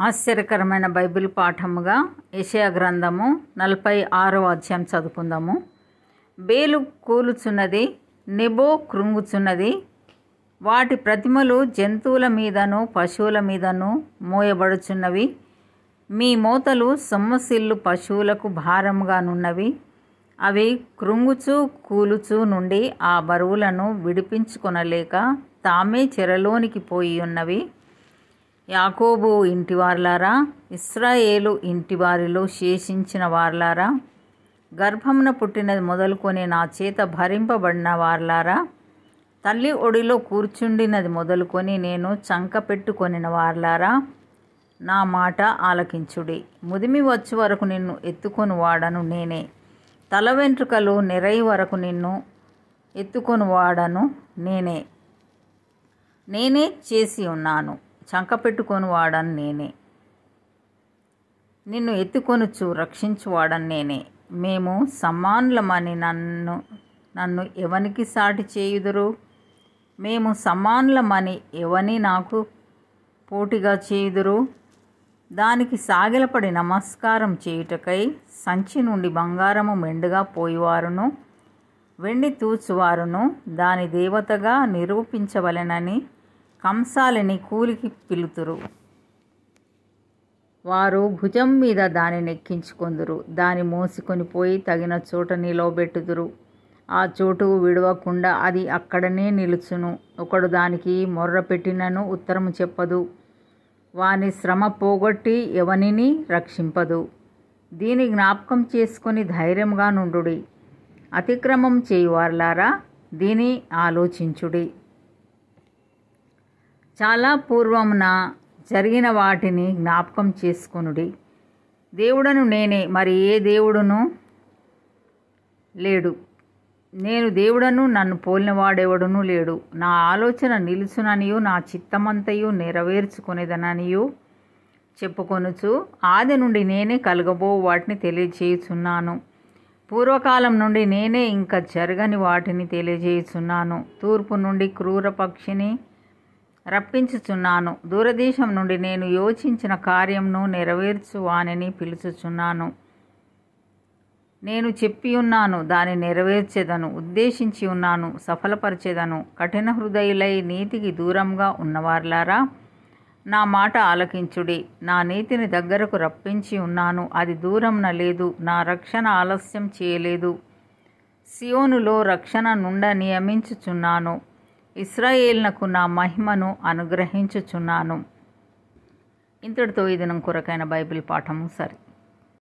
ఆశ్చర్యకరమైన బైబిల్ పాఠముగా యెషయా గ్రంథము 46వ అధ్యాయం చదువుకుందాము. బేలు కూలుచున్నది, నెబో కృంగుచున్నది. వాటి ప్రతిమలు జంతువుల మీదను పశువుల మీదను మోయబడుచున్నవి. మీ మోతలు సొమ్మసిల్లు పశువులకు భారముగానున్నవి. అవి కృంగుచు కూలుచు నుండి ఆ బరువులను విడిపించుకొనలేక తామే చెరలోనికి పోయి ఉన్నవి. యాకోబు ఇంటివార్లారా, ఇశ్రాయేలు ఇంటివారిలో శేషించిన వార్లారా, గర్భమున పుట్టినది మొదలుకొని నా చేత భరింపబడిన వార్లారా, తల్లి ఒడిలో కూర్చుండినది మొదలుకొని నేను చంక పెట్టుకొనిన వార్లారా, నా మాట ఆలకించుడి. ముదిమి వచ్చు వరకు నిన్ను ఎత్తుకొని వాడను నేనే. తల వెంట్రుకలు నెరయి వరకు నిన్ను ఎత్తుకొని వాడను నేనే. నేనే చేసి ఉన్నాను, చంక పెట్టుకొని వాడను నేనే. నిన్ను ఎత్తుకొనుచు రక్షించువాడను నేనే. మేము సమానులమని నన్ను ఎవనికి సాటి చేయుదురు? మేము సమానులమని ఎవని నాకు పోటీగా చేయుదురు? దానికి సాగిలపడి నమస్కారం చేయుటకై సంచి నుండి బంగారము మెండుగా పోయివారును వెండి తూచువారును దాని దేవతగా నిరూపించవలెనని కంసాలిని కూలికి పిలుతురు. వారు భుజం మీద దానిని ఎక్కించుకొందురు, దాని మోసుకొని పోయి తగిన చోట నిలవబెట్టుదురు. ఆ చోటు విడవకుండా అది అక్కడనే నిలుచును. ఒకడు దానికి మొర్ర పెట్టినను ఉత్తరము చెప్పదు. వాని శ్రమ పోగొట్టి ఎవనిని రక్షింపదు. దీని జ్ఞాపకం చేసుకొని ధైర్యంగా నుండుడి. అతిక్రమం చేయువార్లారా, దీని ఆలోచించుడి. చాలా పూర్వమున జరిగిన వాటిని జ్ఞాపకం చేసుకొనుడి. దేవుడను నేనే, మరి ఏ దేవుడును లేడు. నేను దేవుడను, నన్ను పోలినవాడెవడునూ లేడు. నా ఆలోచన నిలుచుననియు నా చిత్తమంతయు నెరవేర్చుకొనేదననియు చెప్పుకొనుచు ఆది నుండి నేనే కలగబో వాటిని తెలియజేయుచున్నాను. పూర్వకాలం నుండి నేనే ఇంకా జరగని వాటిని తెలియజేయుచున్నాను. తూర్పు నుండి క్రూర పక్షిని రప్పించుచున్నాను. దూరదేశం నుండి నేను యోచించిన కార్యంను నెరవేర్చు వానిని పిలుచుచున్నాను. నేను చెప్పి ఉన్నాను, దాన్ని నెరవేర్చెదను. ఉద్దేశించి ఉన్నాను, సఫలపరిచెదను. కఠిన హృదయులై నీతికి దూరంగా ఉన్నవార్లారా, నా మాట ఆలకించుడి. నా నీతిని దగ్గరకు రప్పించి ఉన్నాను, అది దూరంన లేదు. నా రక్షణ ఆలస్యం చేయలేదు. సియోనులో రక్షణ నుండ నియమించుచున్నాను. ఇశ్రాయేలునకు నా మహిమను అనుగ్రహించుచున్నాను. ఇంతటితో ఈ దినం కొరకైన బైబిల్ పాఠము సరి.